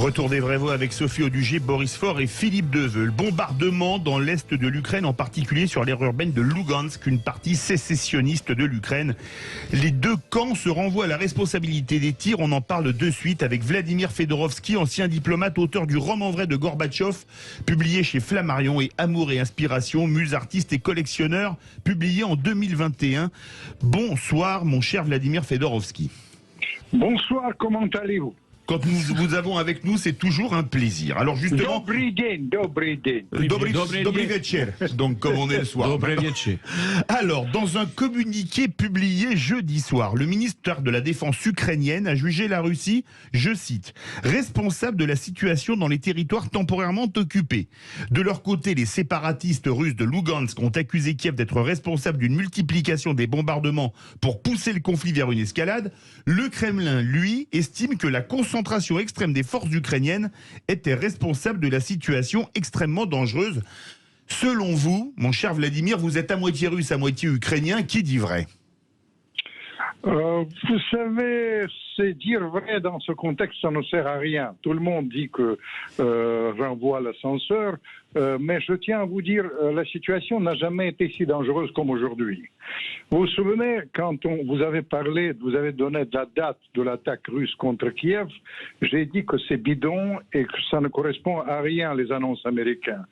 Retour des vrais voix avec Sophie Audugé, Boris Faure et Philippe Deveux. Le bombardement dans l'est de l'Ukraine, en particulier sur l'aire urbaine de Lugansk, une partie sécessionniste de l'Ukraine. Les deux camps se renvoient à la responsabilité des tirs. On en parle de suite avec Vladimir Fedorovski, ancien diplomate, auteur du roman vrai de Gorbatchev, publié chez Flammarion, et Amour et Inspiration, muse, artiste et collectionneur, publié en 2021. Bonsoir, mon cher Vladimir Fedorovski. Bonsoir, comment allez-vous? Quand nous vous avons avec nous, c'est toujours un plaisir. Alors justement... Dobry den. Dobry večer, donc comme on est le soir. Alors, dans un communiqué publié jeudi soir, le ministère de la Défense ukrainienne a jugé la Russie, je cite, responsable de la situation dans les territoires temporairement occupés. De leur côté, les séparatistes russes de Lugansk ont accusé Kiev d'être responsable d'une multiplication des bombardements pour pousser le conflit vers une escalade. Le Kremlin, lui, estime que la concentration extrême des forces ukrainiennes était responsable de la situation extrêmement dangereuse. Selon vous, mon cher Vladimir, vous êtes à moitié russe, à moitié ukrainien, qui dit vrai? Vous savez, c'est dire vrai dans ce contexte, ça ne sert à rien. Tout le monde dit que renvoie l'ascenseur, mais je tiens à vous dire, la situation n'a jamais été si dangereuse comme aujourd'hui. Vous vous souvenez, quand vous avez parlé, vous avez donné la date de l'attaque russe contre Kiev, j'ai dit que c'est bidon et que ça ne correspond à rien, les annonces américaines.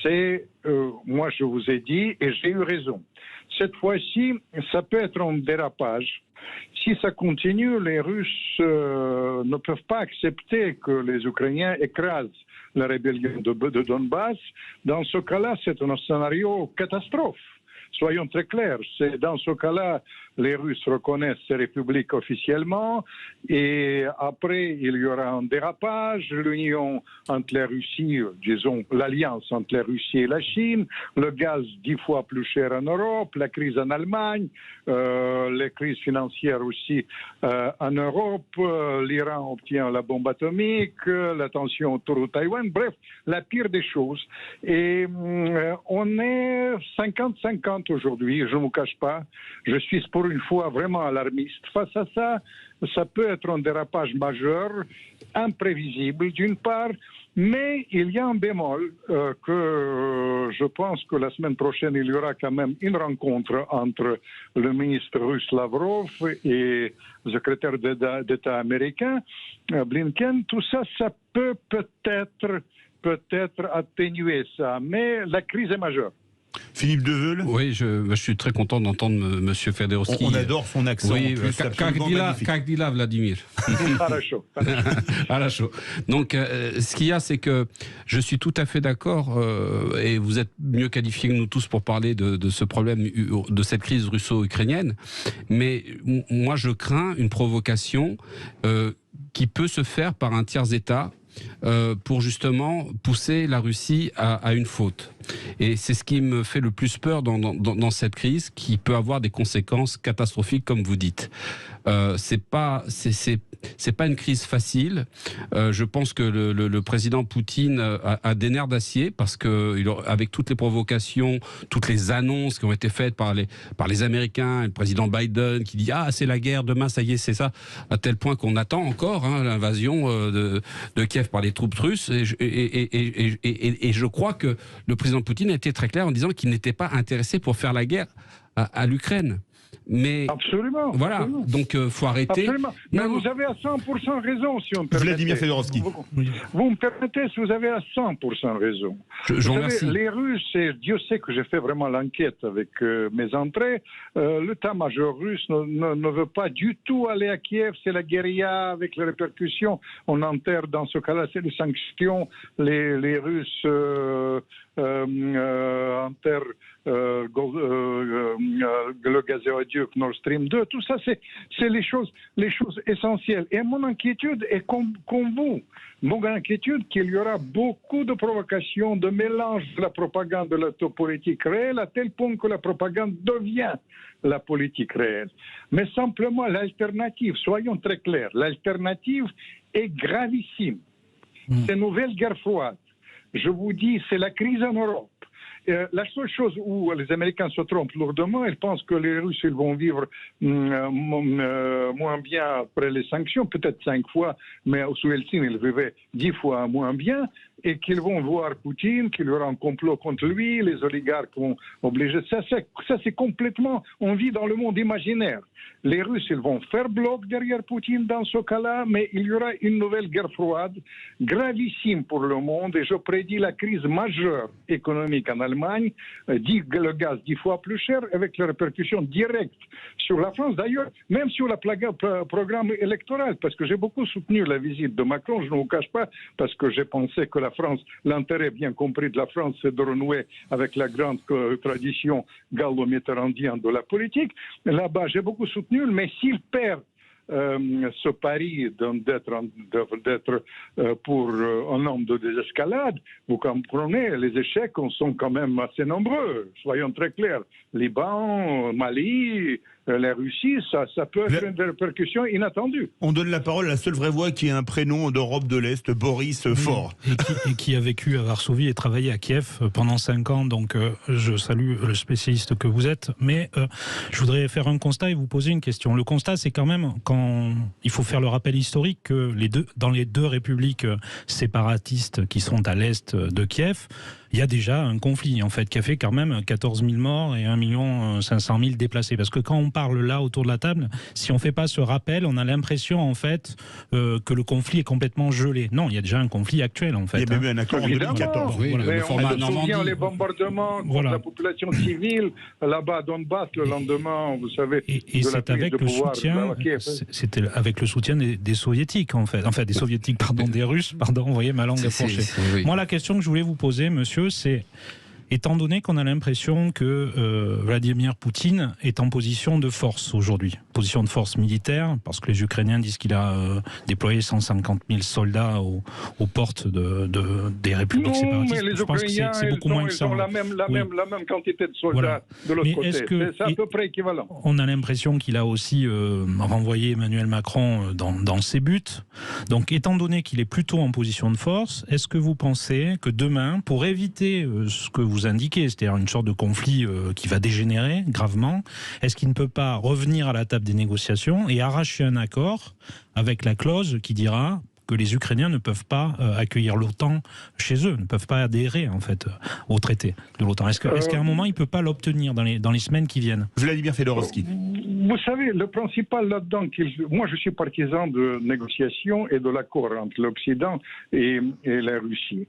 C'est, moi je vous ai dit, et j'ai eu raison. Cette fois-ci, ça peut être un dérapage. Si ça continue, les Russes ne peuvent pas accepter que les Ukrainiens écrasent la rébellion de Donbass. Dans ce cas-là, c'est un scénario catastrophe. Soyons très clairs, c'est dans ce cas-là, les Russes reconnaissent ces républiques officiellement et après, il y aura un dérapage, l'union entre la Russie, disons l'alliance entre la Russie et la Chine, le gaz 10 fois plus cher en Europe, la crise en Allemagne, les crises financières aussi en Europe, l'Iran obtient la bombe atomique, la tension autour de Taïwan, bref, la pire des choses. Et on est 50-50 aujourd'hui, je ne vous cache pas, je suis pour une fois vraiment alarmiste. Face à ça, ça peut être un dérapage majeur, imprévisible d'une part, mais il y a un bémol que je pense que la semaine prochaine, il y aura quand même une rencontre entre le ministre russe Lavrov et le secrétaire d'État américain Blinken. Tout ça, ça peut peut-être atténuer ça, mais la crise est majeure. Philippe Deveux. Oui, je suis très content d'entendre M. Fedorovski. On adore son accent. Oui, как дела, Vladimir? À la chaud. Donc, ce qu'il y a, c'est que je suis tout à fait d'accord, et vous êtes mieux qualifiés que nous tous pour parler de ce problème, de cette crise russo-ukrainienne. Mais moi, je crains une provocation qui peut se faire par un tiers-État pour justement pousser la Russie à une faute. Et c'est ce qui me fait le plus peur dans cette crise, qui peut avoir des conséquences catastrophiques, comme vous dites. C'est pas une crise facile. Je pense que le président Poutine a des nerfs d'acier, parce que avec toutes les provocations, toutes les annonces qui ont été faites par les Américains, le président Biden qui dit c'est la guerre, demain ça y est, c'est ça, à tel point qu'on attend encore l'invasion de Kiev par les troupes russes. Et je crois que le président Poutine a été très clair en disant qu'il n'était pas intéressé pour faire la guerre à l'Ukraine. Mais absolument. Voilà, absolument. Donc faut arrêter. Absolument. Mais vous avez à 100% raison, si on me permet. Vladimir Fedorovski. Vous me permettez, vous avez à 100% raison. Je vous remercie. Les Russes, et Dieu sait que j'ai fait vraiment l'enquête avec mes entrées, l'état-major russe ne veut pas du tout aller à Kiev, c'est la guérilla avec les répercussions. On enterre dans ce cas-là, c'est les sanctions. Les Russes enterrent le gazéoduc Nord Stream 2, tout ça, c'est les choses essentielles. Et mon inquiétude est comme vous. Mon inquiétude qu'il y aura beaucoup de provocations, de mélange de la propagande de la politique réelle, à tel point que la propagande devient la politique réelle. Mais simplement, l'alternative, soyons très clairs, l'alternative est gravissime. C'est une nouvelle guerre froide. Je vous dis, c'est la crise en Europe. La seule chose où les Américains se trompent lourdement, ils pensent que les Russes ils vont vivre moins bien après les sanctions, peut-être 5 fois, mais sous Helsinki, ils vivaient 10 fois moins bien, et qu'ils vont voir Poutine, qu'il y aura un complot contre lui, les oligarques vont obliger. Ça c'est complètement, on vit dans le monde imaginaire. Les Russes, ils vont faire bloc derrière Poutine dans ce cas-là, mais il y aura une nouvelle guerre froide, gravissime pour le monde, et je prédis la crise majeure économique en Allemagne, le gaz 10 fois plus cher, avec les répercussions directes sur la France, d'ailleurs, même sur le programme électoral, parce que j'ai beaucoup soutenu la visite de Macron, je ne vous cache pas, parce que j'ai pensé que la France, l'intérêt bien compris de la France, c'est de renouer avec la grande tradition gallo-mitterrandienne de la politique. Là-bas, j'ai beaucoup soutenu, mais s'il perd ce pari d'être pour un homme de désescalade, vous comprenez, les échecs sont quand même assez nombreux, soyons très clairs. Liban, Mali, la Russie, ça peut être des répercussions inattendues. On donne la parole à la seule vraie voix qui a un prénom d'Europe de l'Est, Boris Faure. Et qui a vécu à Varsovie et travaillé à Kiev pendant 5 ans, donc je salue le spécialiste que vous êtes, mais je voudrais faire un constat et vous poser une question. Le constat, c'est quand même, il faut faire le rappel historique que dans les deux républiques séparatistes qui sont à l'est de Kiev, il y a déjà un conflit, en fait, qui a fait quand même 14 000 morts et 1 500 000 déplacés. Parce que quand on parle là, autour de la table, si on ne fait pas ce rappel, on a l'impression, en fait, que le conflit est complètement gelé. Non, il y a déjà un conflit actuel, en fait. Il y a même eu un accord en 2014. Oui, le format Normandie. Les bombardements contre la population civile, là-bas à Donbass, le lendemain, vous savez, et c'est avec le soutien, c'était avec le soutien des soviétiques, en fait. Enfin, des soviétiques, pardon, des Russes, pardon, vous voyez, ma langue est fourchée. Oui. Moi, la question que je voulais vous poser, monsieur, c'est, étant donné qu'on a l'impression que Vladimir Poutine est en position de force aujourd'hui, position de force militaire, parce que les Ukrainiens disent qu'il a déployé 150 000 soldats aux portes des républiques séparatistes. Mais les je pense Ukrainiens, que c'est beaucoup moins que ça. Ils ont la même quantité de soldats de l'autre côté. C'est à peu près équivalent. On a l'impression qu'il a aussi renvoyé Emmanuel Macron dans ses buts. Donc, étant donné qu'il est plutôt en position de force, est-ce que vous pensez que demain, pour éviter ce que vous indiquez, c'est-à-dire une sorte de conflit qui va dégénérer gravement, est-ce qu'il ne peut pas revenir à la table des négociations et arracher un accord avec la clause qui dira que les Ukrainiens ne peuvent pas accueillir l'OTAN chez eux, ne peuvent pas adhérer en fait au traité de l'OTAN. Est-ce qu'à un moment il ne peut pas l'obtenir dans les semaines qui viennent? Vladimir Fedorovski. Vous savez, le principal là-dedans, moi je suis partisan de négociation et de l'accord entre l'Occident et la Russie.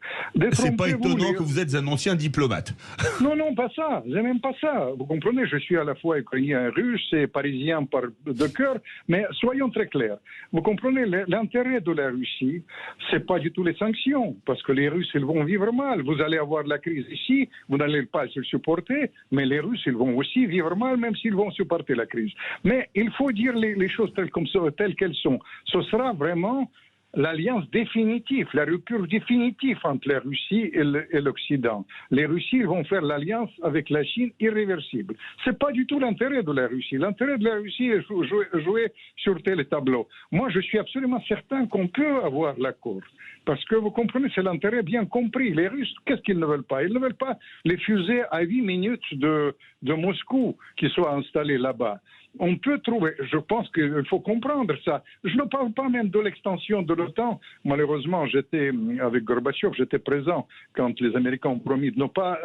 C'est pas étonnant que vous êtes un ancien diplomate. Non, pas ça, c'est même pas ça. Vous comprenez, je suis à la fois ukrainien et russe et parisien de cœur, mais soyons très clairs. Vous comprenez, l'intérêt de la Russie, c'est pas du tout les sanctions, parce que les Russes, ils vont vivre mal. Vous allez avoir la crise ici, vous n'allez pas se supporter, mais les Russes, ils vont aussi vivre mal, même s'ils vont supporter la crise. Mais il faut dire les choses telles qu'elles sont. Ce sera vraiment l'alliance définitive, la rupture définitive entre la Russie et l'Occident. Les Russies vont faire l'alliance avec la Chine irréversible. C'est pas du tout l'intérêt de la Russie. L'intérêt de la Russie est jouer sur tel tableau. Moi, je suis absolument certain qu'on peut avoir l'accord. Parce que vous comprenez, c'est l'intérêt bien compris. Les Russes, qu'est-ce qu'ils ne veulent pas? Ils ne veulent pas les fusées à 8 minutes de Moscou qui soient installées là-bas. On peut trouver, je pense qu'il faut comprendre ça. Je ne parle pas même de l'extension de l'OTAN. Malheureusement, j'étais avec Gorbatchev, j'étais présent quand les Américains ont promis de ne pas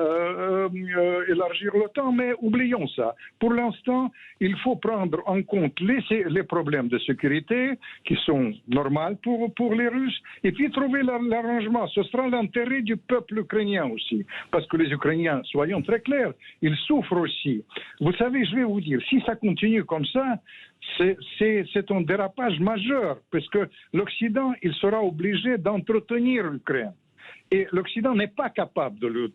élargir l'OTAN, mais oublions ça. Pour l'instant, il faut prendre en compte les problèmes de sécurité qui sont normaux pour les Russes, et puis trouver l'arrangement. Ce sera l'intérêt du peuple ukrainien aussi, parce que les Ukrainiens, soyons très clairs, ils souffrent aussi. Vous savez, je vais vous dire, si ça continue comme ça, c'est un dérapage majeur, parce que l'Occident, il sera obligé d'entretenir l'Ukraine. Et l'Occident n'est pas capable de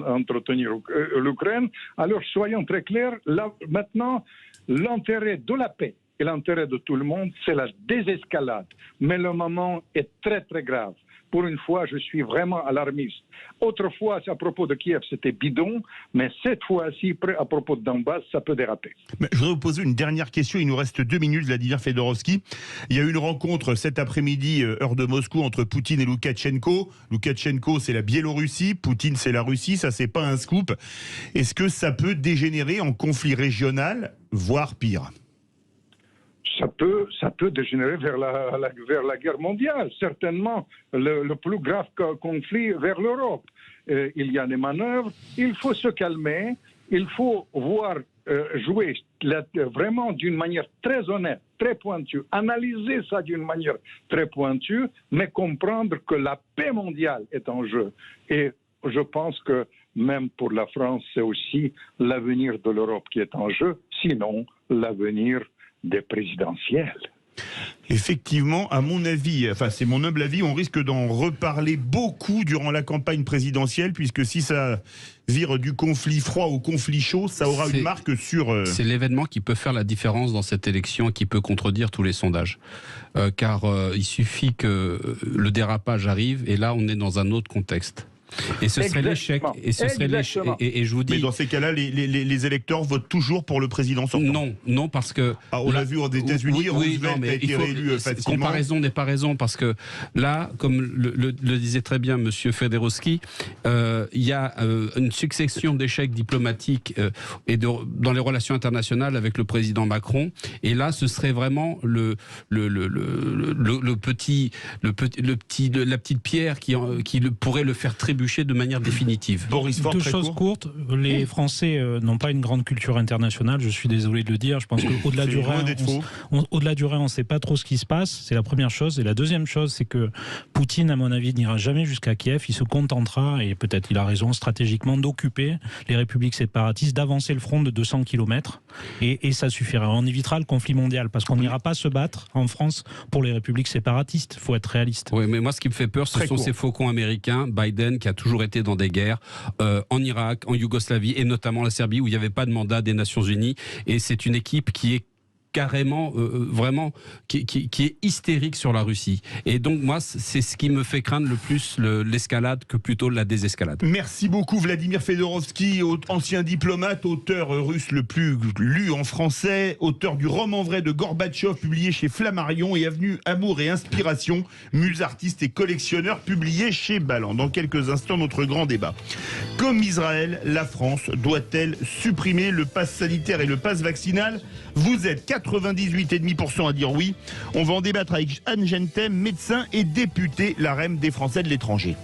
entretenir l'Ukraine. Alors, soyons très clairs, là, maintenant, l'intérêt de la paix et l'intérêt de tout le monde, c'est la désescalade. Mais le moment est très très grave. Pour une fois, je suis vraiment alarmiste. Autrefois, à propos de Kiev, c'était bidon, mais cette fois-ci, à propos de Donbass, ça peut déraper. Mais je voudrais vous poser une dernière question. Il nous reste 2 minutes, Vladimir Fedorovski. Il y a eu une rencontre cet après-midi, heure de Moscou, entre Poutine et Loukachenko. Loukachenko, c'est la Biélorussie. Poutine, c'est la Russie. Ça, c'est pas un scoop. Est-ce que ça peut dégénérer en conflit régional, voire pire ? Ça peut dégénérer vers la guerre mondiale, certainement le plus grave conflit vers l'Europe. Il y a des manœuvres, il faut se calmer, il faut voir jouer vraiment d'une manière très honnête, très pointue, analyser ça d'une manière très pointue, mais comprendre que la paix mondiale est en jeu. Et je pense que même pour la France, c'est aussi l'avenir de l'Europe qui est en jeu, sinon l'avenir des présidentielles. Effectivement, à mon avis, enfin c'est mon humble avis, on risque d'en reparler beaucoup durant la campagne présidentielle, puisque si ça vire du conflit froid au conflit chaud, ça aura une marque sur... C'est l'événement qui peut faire la différence dans cette élection et qui peut contredire tous les sondages. Car il suffit que le dérapage arrive, et là on est dans un autre contexte. Et ce serait l'échec. Et ce serait l'échec. Et je vous dis. Mais dans ces cas-là, les électeurs votent toujours pour le président sortant. Non, parce que. On l'a vu aux États-Unis, Roosevelt a été réélu facilement. Comparaison n'est pas raison, parce que là, comme le disait très bien Monsieur Fedorovski, il y a une succession d'échecs diplomatiques et dans les relations internationales avec le président Macron. Et là, ce serait vraiment la petite pierre qui pourrait le faire trébucher de manière définitive. Boris Ford, deux choses courtes. Les Français n'ont pas une grande culture internationale, je suis désolé de le dire. Je pense qu'au-delà du Rhin, on ne sait pas trop ce qui se passe. C'est la première chose. Et la deuxième chose, c'est que Poutine, à mon avis, n'ira jamais jusqu'à Kiev. Il se contentera, et peut-être il a raison stratégiquement, d'occuper les républiques séparatistes, d'avancer le front de 200 km. Et ça suffira. On évitera le conflit mondial, parce qu'on n'ira pas se battre en France pour les républiques séparatistes. Il faut être réaliste. Oui, mais moi, ce qui me fait peur, ce sont ces faucons américains. Biden, qui a toujours été dans des guerres, en Irak, en Yougoslavie, et notamment la Serbie, où il n'y avait pas de mandat des Nations Unies. Et c'est une équipe qui est carrément, vraiment, qui est hystérique sur la Russie. Et donc, moi, c'est ce qui me fait craindre le plus l'escalade que plutôt la désescalade. Merci beaucoup, Vladimir Fedorovski, ancien diplomate, auteur russe le plus lu en français, auteur du roman vrai de Gorbatchev, publié chez Flammarion, et Avenue Amour et Inspiration, muse, artiste et collectionneur, publié chez Balland. Dans quelques instants, notre grand débat. Comme Israël, la France doit-elle supprimer le pass sanitaire et le pass vaccinal ? Vous êtes 98,5% à dire oui. On va en débattre avec Anne Gentem, médecin et députée LaREM des Français de l'étranger.